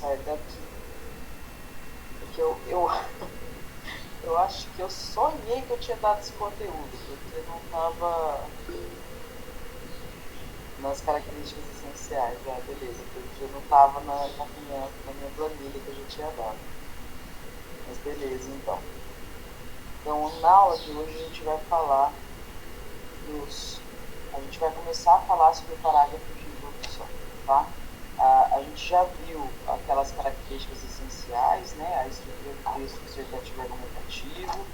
sair daqui. Porque eu acho que eu sonhei que eu tinha dado esse conteúdo, porque não estava nas características essenciais. Beleza, porque não estava na minha planilha que eu já tinha dado. Mas beleza, então. Então, na aula de hoje a gente vai falar a gente vai começar a falar sobre o parágrafo de introdução, tá? A gente já viu aquelas características essenciais, né? A estrutura do texto dissertativo argumentativo,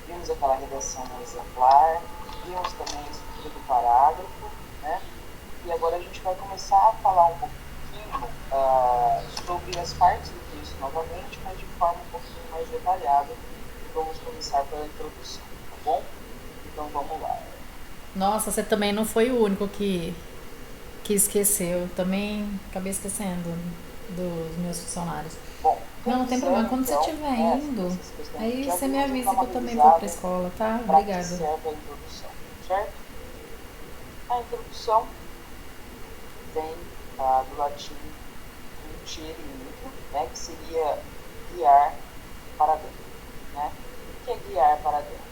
vimos aquela redação exemplar, vimos também a estrutura do parágrafo, né? E agora a gente vai começar a falar um pouquinho sobre as partes do texto novamente, mas de forma um pouquinho mais detalhada. E vamos começar pela introdução, tá bom? Então vamos lá. Nossa, você também não foi o único que esqueceu. Também acabei esquecendo dos meus funcionários. Bom, quem Não, não tem problema. quiser, Quando você então, estiver né, indo, essas questões que a gente aí já você me viu, a gente dá avisa que uma eu também vou pra revisada escola, tá? para que Obrigada. serve a introdução, certo? A introdução vem do latim initiare intro, né, que seria guiar para dentro, né? O que é guiar para dentro?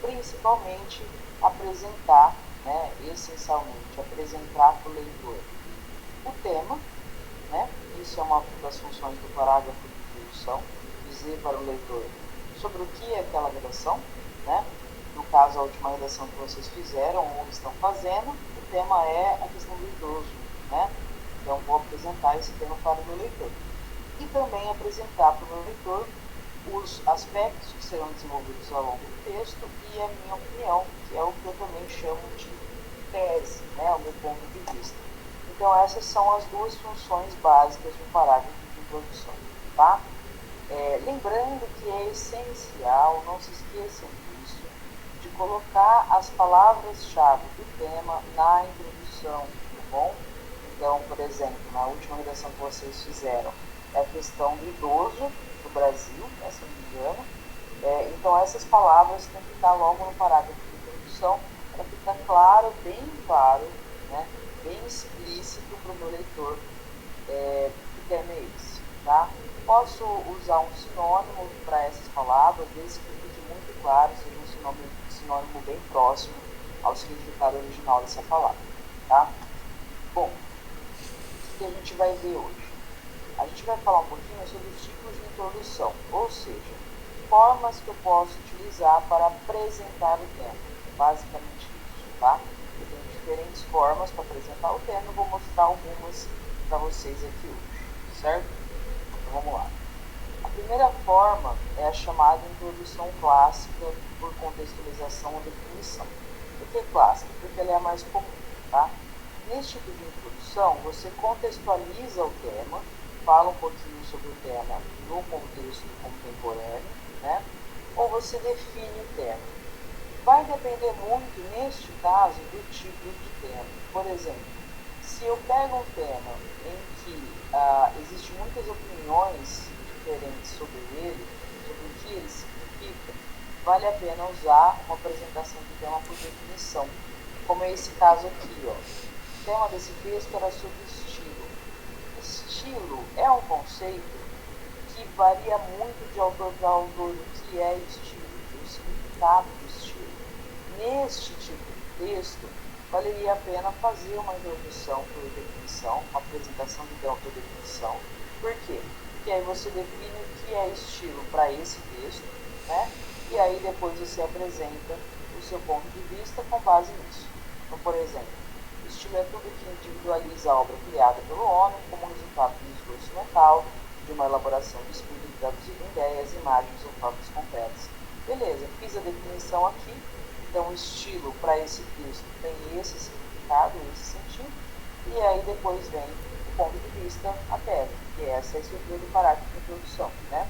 Principalmente apresentar, né, essencialmente, apresentar para o leitor o tema, né? Isso é uma das funções do parágrafo de introdução, dizer para o leitor sobre o que é aquela redação, né? No caso, a última redação que vocês fizeram ou estão fazendo, o tema é a questão do idoso, né? Então, vou apresentar esse tema para o meu leitor. E também apresentar para o meu leitor os aspectos que serão desenvolvidos ao longo do texto e a minha opinião, que é o que eu também chamo de tese, né? O meu ponto de vista. Então, essas são as duas funções básicas do parágrafo de introdução, tá? Lembrando que é essencial, não se esqueçam disso, de colocar as palavras-chave do tema na introdução, tá bom? Então, por exemplo, na última redação que vocês fizeram, é a questão do idoso no Brasil, né, se não me engano. Então, essas palavras têm que estar logo no parágrafo de introdução para ficar bem claro, né, bem explícito para o meu leitor que tema é esse, tá? Posso usar um sinônimo para essas palavras, desde que fique muito claro, seja um sinônimo bem próximo ao significado original dessa palavra, tá? Bom, o que a gente vai ver hoje? A gente vai falar um pouquinho sobre os tipos de introdução, ou seja, formas que eu posso utilizar para apresentar o tema. Basicamente isso, tá? Eu tenho diferentes formas para apresentar o tema, eu vou mostrar algumas para vocês aqui hoje, certo? Então vamos lá. A primeira forma é a chamada introdução clássica por contextualização ou definição. Por que clássica? Porque ela é a mais comum, tá? Neste tipo de introdução, você contextualiza o tema, fala um pouquinho sobre o tema no contexto contemporâneo, né? Ou você define o tema. Vai depender muito, neste caso, do tipo de tema. Por exemplo, se eu pego um tema em que existem muitas opiniões diferentes sobre ele, sobre o que ele significa, vale a pena usar uma apresentação de tema por definição, como é esse caso aqui, ó. O tema desse texto era sobre estilo. Estilo é um conceito que varia muito de autor para autor o que é estilo, o significado do estilo. Neste tipo de texto, valeria a pena fazer uma introdução por definição, uma apresentação de tema por definição. Por quê? Porque aí você define o que é estilo para esse texto, né? E aí depois você apresenta o seu ponto de vista com base nisso. Então, por exemplo, estilo é tudo que individualiza a obra criada pelo homem como resultado de um esforço mental, de uma elaboração de estudo traduzido em ideias, imagens ou formas concretas. Beleza, fiz a definição aqui. Então, o estilo para esse texto tem esse significado, esse sentido, e aí depois vem o ponto de vista, a tese, que essa é a estrutura do parágrafo de introdução, né?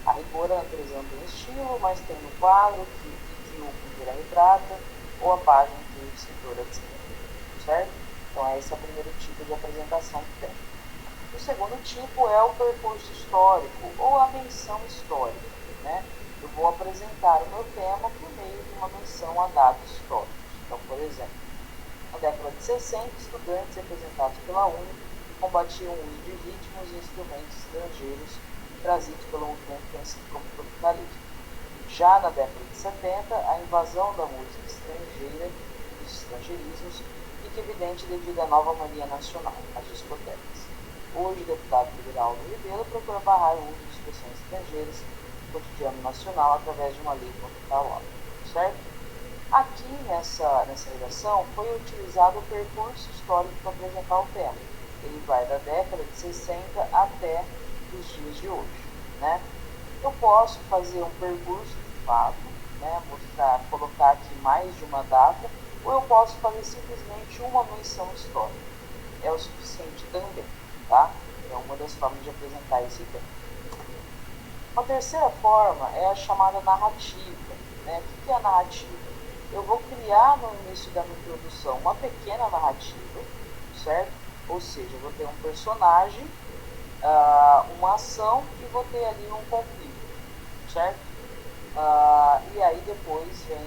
A rigor, a natureza tem estilo, mas tem no quadro que o pintor retrata, ou a página que o escritor descreve, certo? Então, esse é o primeiro tipo de apresentação que tem. O segundo tipo é o percurso histórico, ou a menção histórica, né? Eu vou apresentar o meu tema por meio de uma menção a dados históricos. Então, por exemplo, na década de 60, estudantes representados pela UNE combatiam o uso de ritmos e instrumentos estrangeiros trazidos pelo movimento conhecido como tropicalismo. Já na década de 70, a invasão da música estrangeira, dos estrangeirismos, fica evidente devido à nova mania nacional, as discotecas. Hoje, o deputado federal Aldo Rebelo procura barrar o uso de expressões estrangeiras no cotidiano nacional através de uma lei contra tal obra, certo? Aqui, nessa redação, foi utilizado o percurso histórico para apresentar o tema. Ele vai da década de 60 até os dias de hoje, né? Eu posso fazer um percurso de fato, né, mostrar, colocar aqui mais de uma data, ou eu posso fazer simplesmente uma menção histórica. É o suficiente também, tá? É uma das formas de apresentar esse tema. Uma terceira forma é a chamada narrativa, né? O que é a narrativa? Eu vou criar no início da minha introdução uma pequena narrativa, certo? Ou seja, eu vou ter um personagem, uma ação e vou ter ali um conflito, certo? E aí depois vem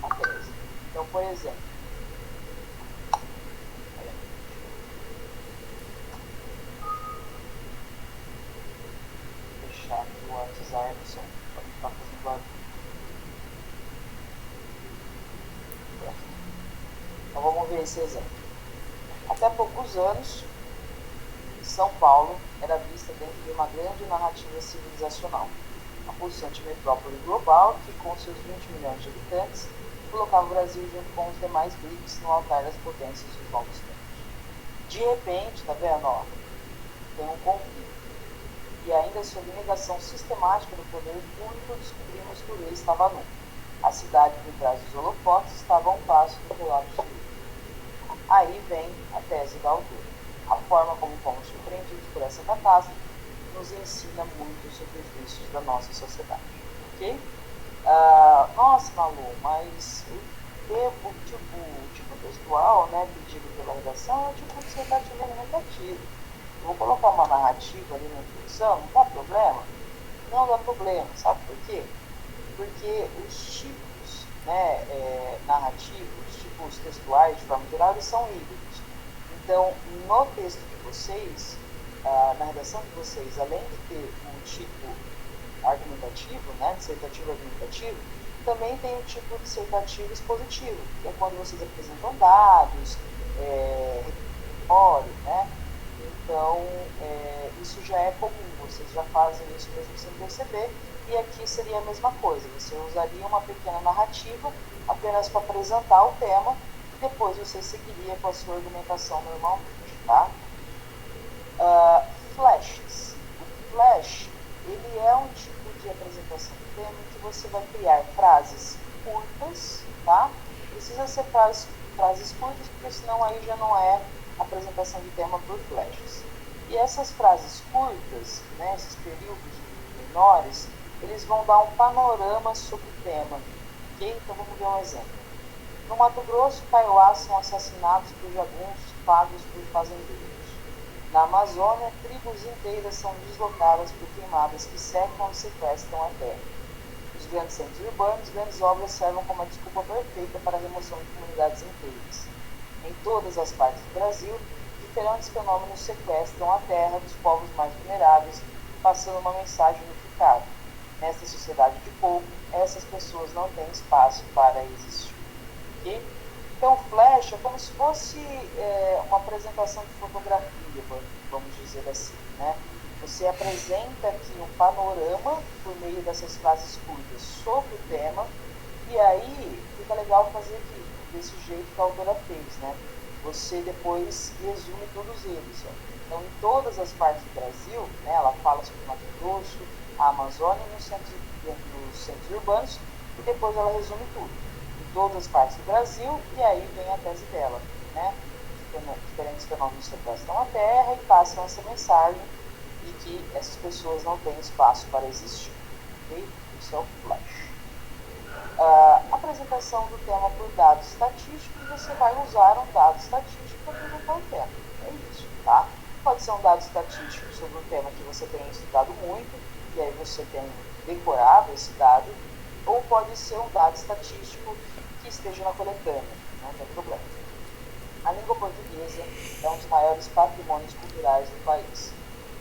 a tese. Então, por exemplo, vou deixar aqui o WhatsApp só para não ficar fazendo barulho. Então vamos ver esse exemplo. Até poucos anos, São Paulo era vista dentro de uma grande narrativa civilizacional. A pulsante metrópole global, que com seus 20 milhões de habitantes, colocava o Brasil junto com os demais BRICS no altar das potências dos novos tempos. De repente, tá vendo, ó, tem um conflito. E ainda sob negação sistemática do poder público, descobrimos que o rei estava nu. A cidade por trás dos holofotes estava a um passo do colapso político. Aí vem a tese da autora. A forma como fomos surpreendidos por essa catástrofe nos ensina muito sobre os vícios da nossa sociedade. Ok? Nossa, Malu, mas o tipo textual, né, pedido pela redação é o tipo dissertativo argumentativo. Eu vou colocar uma narrativa ali na introdução, não dá problema? Não dá problema, sabe por quê? Porque os tipos, né, narrativos, os tipos textuais, de forma geral, eles são híbridos. Então, no texto de vocês, na redação de vocês, além de ter um tipo argumentativo, né, dissertativo argumentativo, também tem um tipo dissertativo expositivo, que é quando vocês apresentam dados, repertório, né? Então, isso já é comum, vocês já fazem isso mesmo sem perceber, e aqui seria a mesma coisa, você usaria uma pequena narrativa apenas para apresentar o tema, e depois você seguiria com a sua argumentação normalmente, tá? Flashes. O flash, ele é um tipo de apresentação do tema em que você vai criar frases curtas, tá? Precisa ser frases curtas, porque senão aí já não é apresentação de tema por flashes. E essas frases curtas, né, esses períodos menores, eles vão dar um panorama sobre o tema, ok? Então vamos ver um exemplo. No Mato Grosso, kaiowás são assassinados por jagunços pagos por fazendeiros. Na Amazônia, tribos inteiras são deslocadas por queimadas que secam e sequestram a terra. Nos grandes centros urbanos, grandes obras servem como a desculpa perfeita para a remoção de comunidades inteiras. Em todas as partes do Brasil, diferentes fenômenos sequestram a terra dos povos mais vulneráveis, passando uma mensagem unificada. Nesta sociedade de povo, essas pessoas não têm espaço para existir. Okay? Então, o flash é como se fosse uma apresentação de fotografia, vamos dizer assim, né? Você apresenta aqui um panorama por meio dessas frases curtas sobre o tema, e aí fica legal fazer aqui, desse jeito que a autora fez, né? Você depois resume todos eles. Ó. Então, em todas as partes do Brasil, né, ela fala sobre o Mato Grosso, a Amazônia e nos centros urbanos, e depois ela resume tudo. Em todas as partes do Brasil, e aí vem a tese dela, né? Diferentes fenômenos sequestram a Terra e passam essa mensagem de que essas pessoas não têm espaço para existir. Okay? Isso é o flash. Apresentação do tema por dados estatísticos, você vai usar um dado estatístico para apresentar o tema. É isso, tá? Pode ser um dado estatístico sobre um tema que você tenha estudado muito, e aí você tem decorado esse dado, ou pode ser um dado estatístico que esteja na coletânea, não tem problema. A língua portuguesa é um dos maiores patrimônios culturais do país.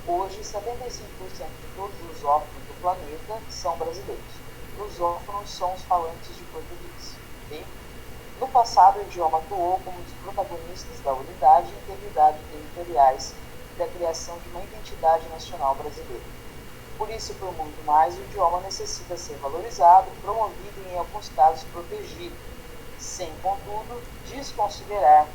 Hoje, 75% de todos os lusófonos do planeta são brasileiros. Lusófonos são os falantes de português. Okay? No passado, o idioma atuou como um dos protagonistas da unidade e integridade territoriais e da criação de uma identidade nacional brasileira. Por isso e por muito mais, o idioma necessita ser valorizado, promovido e, em alguns casos, protegido, sem, contudo, desconsiderar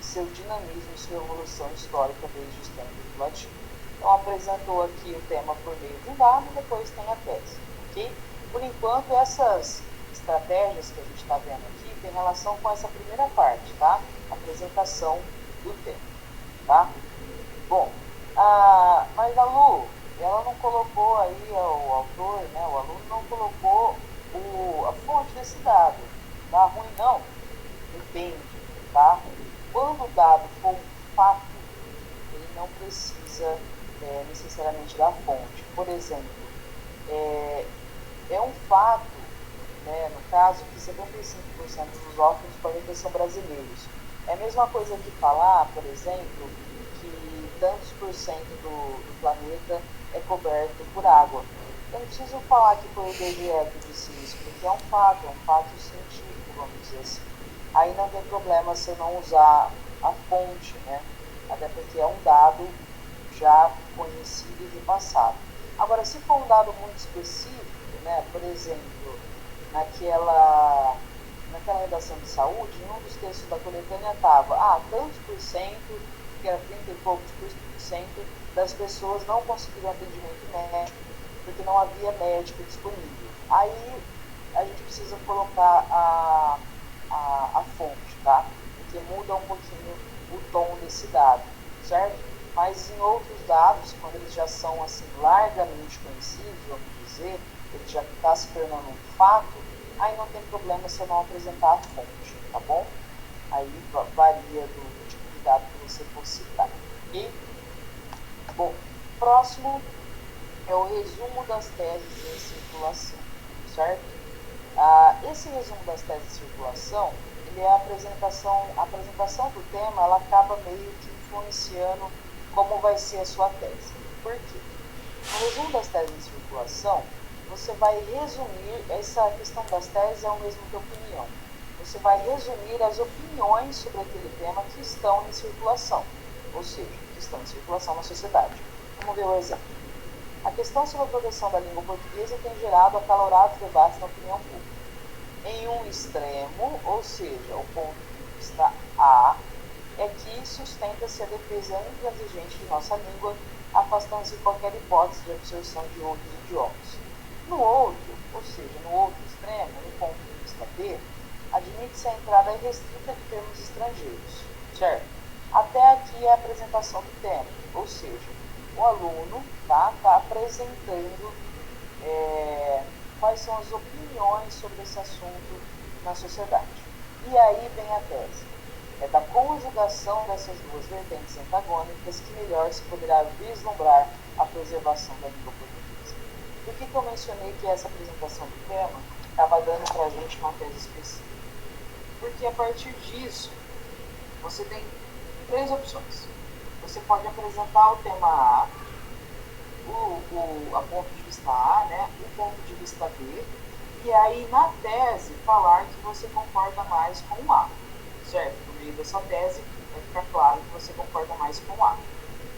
seu dinamismo e sua evolução histórica desde os tempos do latim. Então, apresentou aqui o tema por meio de um dado e depois tem a tese. Okay? Por enquanto, essas estratégias que a gente está vendo aqui tem relação com essa primeira parte, tá? Apresentação do tema, tá? Bom, mas a Lu, ela não colocou aí, o autor, né, o aluno não colocou a fonte desse dado. Dá ruim não? Depende, tá? Quando o dado for um fato, ele não precisa necessariamente da fonte. Por exemplo, é um fato, né, no caso, que 75% dos lusófonos do planeta são brasileiros. É a mesma coisa que falar, por exemplo, que tantos por cento do planeta é coberto por água. Eu não preciso falar que foi o IBGE que disse isso, porque é um fato científico, vamos dizer assim. Aí não tem problema se eu não usar a fonte, né? Até porque é um dado já conhecido e repassado. Agora, se for um dado muito específico, né? Por exemplo, naquela redação de saúde, em um dos textos da coletânea estava, tantos por cento, que era 30 e poucos por cento das pessoas não conseguiram atendimento médico, porque não havia médico disponível. Aí a gente precisa colocar a fonte, tá? Porque muda um pouquinho o tom desse dado, certo? Mas em outros dados, quando eles já são assim largamente conhecidos, vamos dizer, ele já está se tornando um fato, aí não tem problema se eu não apresentar a fonte, tá bom? Aí varia do tipo de dado que você for citar. Ok? Bom, próximo é o resumo das teses em circulação, certo? Esse resumo das teses em circulação, ele é a apresentação do tema, ela acaba meio que influenciando como vai ser a sua tese. Por quê? No resumo das teses em circulação, você vai resumir, essa questão das teses é o mesmo que opinião. Você vai resumir as opiniões sobre aquele tema que estão em circulação, ou seja, que estão em circulação na sociedade. Vamos ver o exemplo. A questão sobre a proteção da língua portuguesa tem gerado acalorados debates na opinião pública. Em um extremo, ou seja, o ponto de vista A, é que sustenta-se a defesa intransigente de nossa língua, afastando-se de qualquer hipótese de absorção de outros idiomas. No outro, ou seja, no outro extremo, no ponto de vista B, admite-se a entrada irrestrita de termos estrangeiros, certo? Até aqui é a apresentação do tema, ou seja, o aluno tá apresentando quais são as opiniões sobre esse assunto na sociedade. E aí vem a tese. É da conjugação dessas duas vertentes antagônicas que melhor se poderá vislumbrar a preservação da língua portuguesa. Por que eu mencionei que essa apresentação do tema estava dando para a gente uma tese específica? Porque a partir disso, você tem três opções. Você pode apresentar o tema A, a ponto de vista A, né, o ponto de vista B, e aí na tese falar que você concorda mais com o A, certo? No meio dessa tese vai ficar claro que você concorda mais com o A.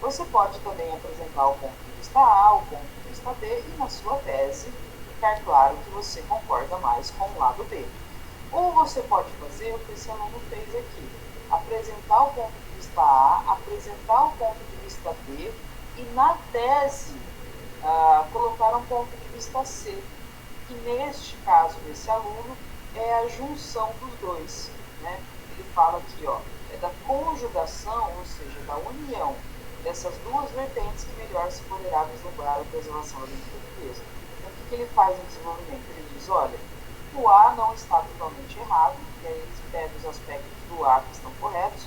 Você pode também apresentar o ponto de vista A, o ponto de vista B, e na sua tese ficar claro que você concorda mais com o lado B. Ou você pode fazer o que esse aluno fez aqui, apresentar o ponto de vista A, apresentar o ponto de vista B, e na tese colocar um ponto de vista C, que neste caso desse aluno é a junção dos dois, né? Ele fala aqui, é da conjugação, ou seja, da união dessas duas vertentes que melhor se poderá vislumbrar a preservação da língua portuguesa. Então, o que ele faz no desenvolvimento? Ele diz, olha, o A não está totalmente errado, e aí ele pega os aspectos do A que estão corretos,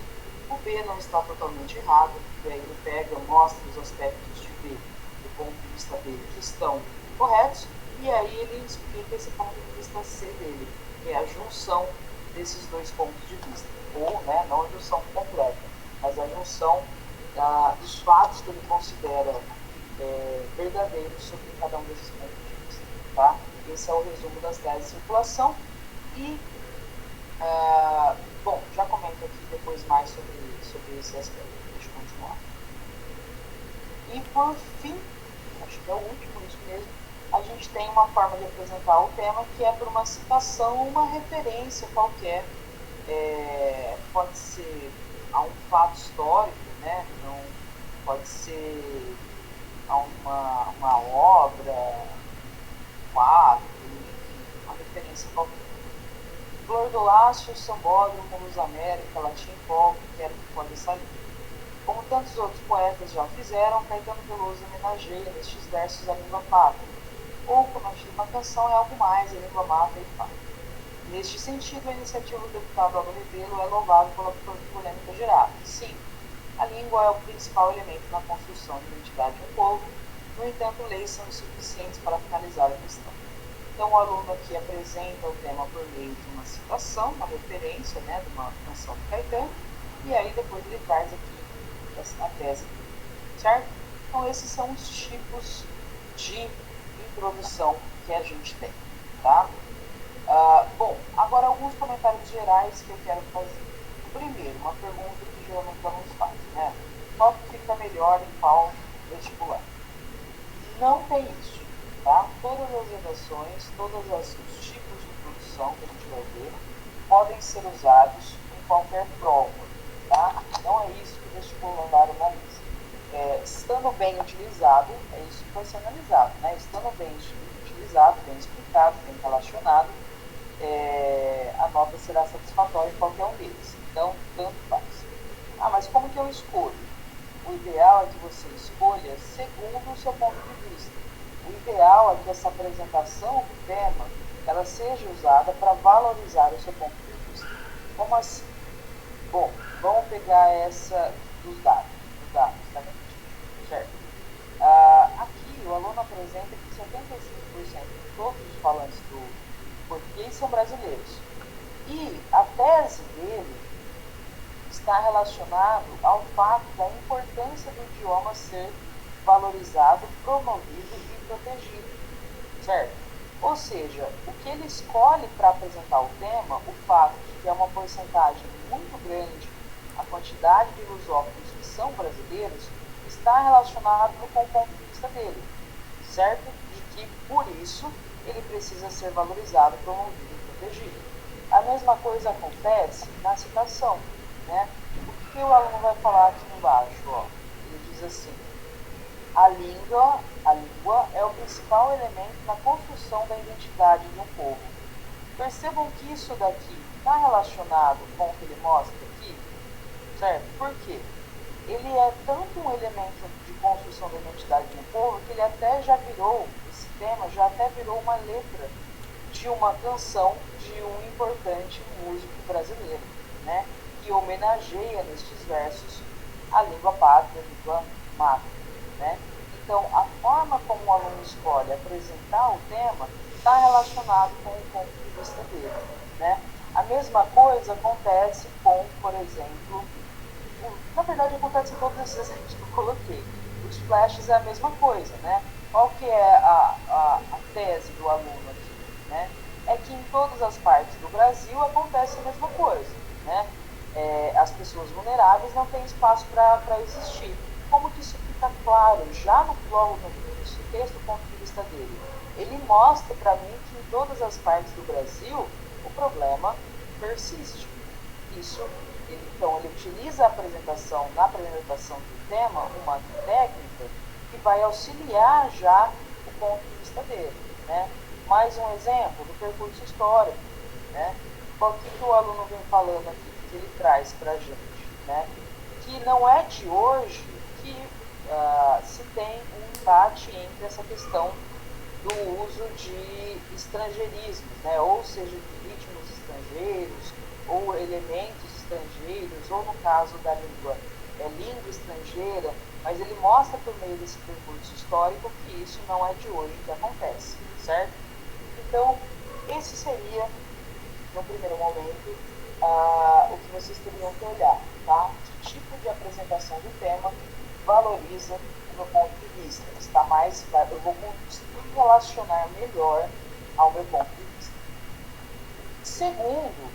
o B não está totalmente errado, e aí ele pega, mostra os aspectos de B, do ponto de vista dele, que estão corretos, e aí ele explica esse ponto de vista C dele, que é a junção desses dois pontos de vista. ou, né, não a junção completa, mas a junção dos fatos que ele considera verdadeiros sobre cada um desses pontos de vista. Tá? Esse é o resumo das teses de circulação. E, bom, já comento aqui depois mais sobre esse aspecto. Deixa eu continuar. E, por fim, acho que é o último, isso mesmo, a gente tem uma forma de apresentar o tema que é por uma citação, uma referência qualquer. Pode ser a um fato histórico, né? Não, pode ser a uma obra, um quadro, enfim, uma referência qualquer. Flor do Lácio, Sambódromo, Luz América, Latim Pop, quero que pode sair. Como tantos outros poetas já fizeram, Caetano Veloso homenageia nestes versos a língua pátria, ou, como afirma uma canção, é algo mais, a língua mata e pátria. Neste sentido, a iniciativa do deputado Aldo Rebelo é louvável pela polêmica gerada. Sim, a língua é o principal elemento na construção de identidade de um povo, no entanto, leis são insuficientes para finalizar a questão. Então, o aluno aqui apresenta o tema por meio de uma citação, uma referência, né, de uma canção do Caetano, e aí depois ele traz aqui a tese, certo? Então, esses são os tipos de introdução que a gente tem, tá? Bom, agora alguns comentários gerais que eu quero fazer. Primeiro, uma pergunta que geralmente o aluno faz, né? Qual que fica melhor em qual vestibular? Não tem isso, tá? Todas as redações, todos os tipos de produção que a gente vai ver, podem ser usados em qualquer prova, tá? Não é isso que o vestibular analisa. Estando bem utilizado, é isso que vai ser analisado, né? Estando bem utilizado, bem explicado, bem relacionado, a nota será satisfatória em qualquer um deles. Então, tanto faz. Mas como que eu escolho? O ideal é que você escolha segundo o seu ponto de vista. O ideal é que essa apresentação do tema ela seja usada para valorizar o seu ponto de vista. Como assim? Bom, vamos pegar essa dos dados, tá? Certo? Aqui o aluno apresenta que 75% de todos os falantes do português são brasileiros. E a tese dele está relacionado ao fato da importância do idioma ser valorizado, promovido e protegido, certo? Ou seja, o que ele escolhe para apresentar o tema, o fato de que é uma porcentagem muito grande a quantidade de lusófonos que são brasileiros, está relacionado com o ponto de vista dele, certo? E que, por isso, ele precisa ser valorizado, promovido e protegido. A mesma coisa acontece na citação, né? O que o aluno vai falar aqui embaixo? Ó? Ele diz assim: a língua é o principal elemento na construção da identidade de um povo. Percebam que isso daqui está relacionado com o que ele mostra aqui, certo? Por quê? Ele é tanto um elemento de construção da identidade de um povo que ele até já virou, esse tema já até virou uma letra de uma canção de um importante músico brasileiro, né? Que homenageia nestes versos a língua pátria, a língua mata, né? Então, a forma como o aluno escolhe apresentar o tema está relacionado com o ponto de vista dele, né? A mesma coisa acontece com, por exemplo, na verdade acontece em todos esses exemplos que eu coloquei. Os flashes é a mesma coisa, né? Qual que é a tese do aluno aqui, né? É que em todas as partes do Brasil acontece a mesma coisa, né? As pessoas vulneráveis não têm espaço para existir. Como que isso fica claro já no início do texto, do ponto de vista dele? Ele mostra para mim que em todas as partes do Brasil o problema persiste. Isso, então, ele utiliza na apresentação do tema, uma técnica que vai auxiliar já o ponto de vista dele, né? Mais um exemplo do percurso histórico, né? O que o aluno vem falando aqui, que ele traz para a gente, né? Que não é de hoje que se tem um embate entre essa questão do uso de estrangeirismos, né? Ou seja, de ritmos estrangeiros, ou elementos estrangeiros, ou no caso da língua, língua estrangeira, mas ele mostra por meio desse percurso histórico que isso não é de hoje que acontece, certo? Então, esse seria, no primeiro momento, o que vocês teriam que olhar, tá? Que tipo de apresentação do tema valoriza o meu ponto de vista? Está mais, eu vou conseguir relacionar melhor ao meu ponto de vista. Segundo,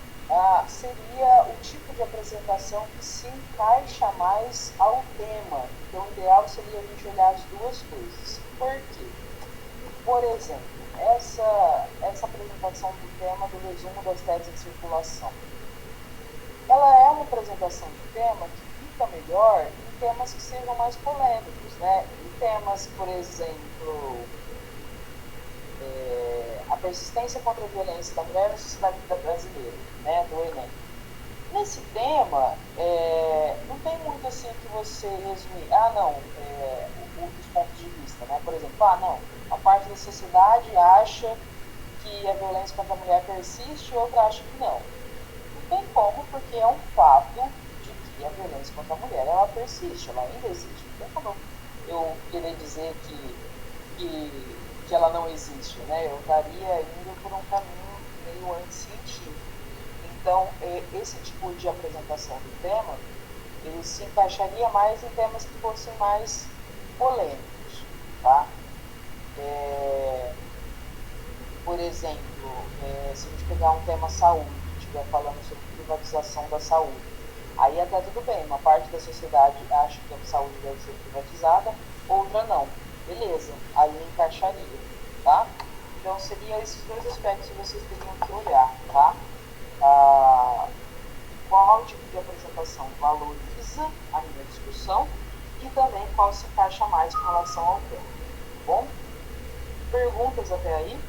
seria o tipo de apresentação que se encaixa mais ao tema. Então, o ideal seria a gente olhar as duas coisas. Por quê? Por exemplo, essa apresentação do tema do resumo das teses de circulação. Ela é uma apresentação de tema que fica melhor em temas que sejam mais polêmicos, né? Em temas, por exemplo, a persistência contra a violência da mulher na sociedade brasileira, né? Do Enem. Nesse tema, não tem muito assim que você resumir, os pontos de vista, né? Por exemplo, não, uma parte da sociedade acha que a violência contra a mulher persiste e outra acha que não. Não tem como, porque é um fato de que a violência contra a mulher, ela persiste, ela ainda existe. Não tem como eu querer dizer que ela não existe, né? Eu estaria indo por um caminho meio anticientífico. Então, esse tipo de apresentação do tema, ele se encaixaria mais em temas que fossem mais polêmicos, tá? Por exemplo, se a gente pegar um tema saúde, estiver falando sobre privatização da saúde, aí até tudo bem, uma parte da sociedade acha que a saúde deve ser privatizada, outra não. Beleza, aí encaixaria, tá? Então, seriam esses dois aspectos que vocês teriam que olhar, tá? Qual tipo de apresentação valoriza a minha discussão e também qual se encaixa mais com relação ao tema, tá bom? Perguntas até aí?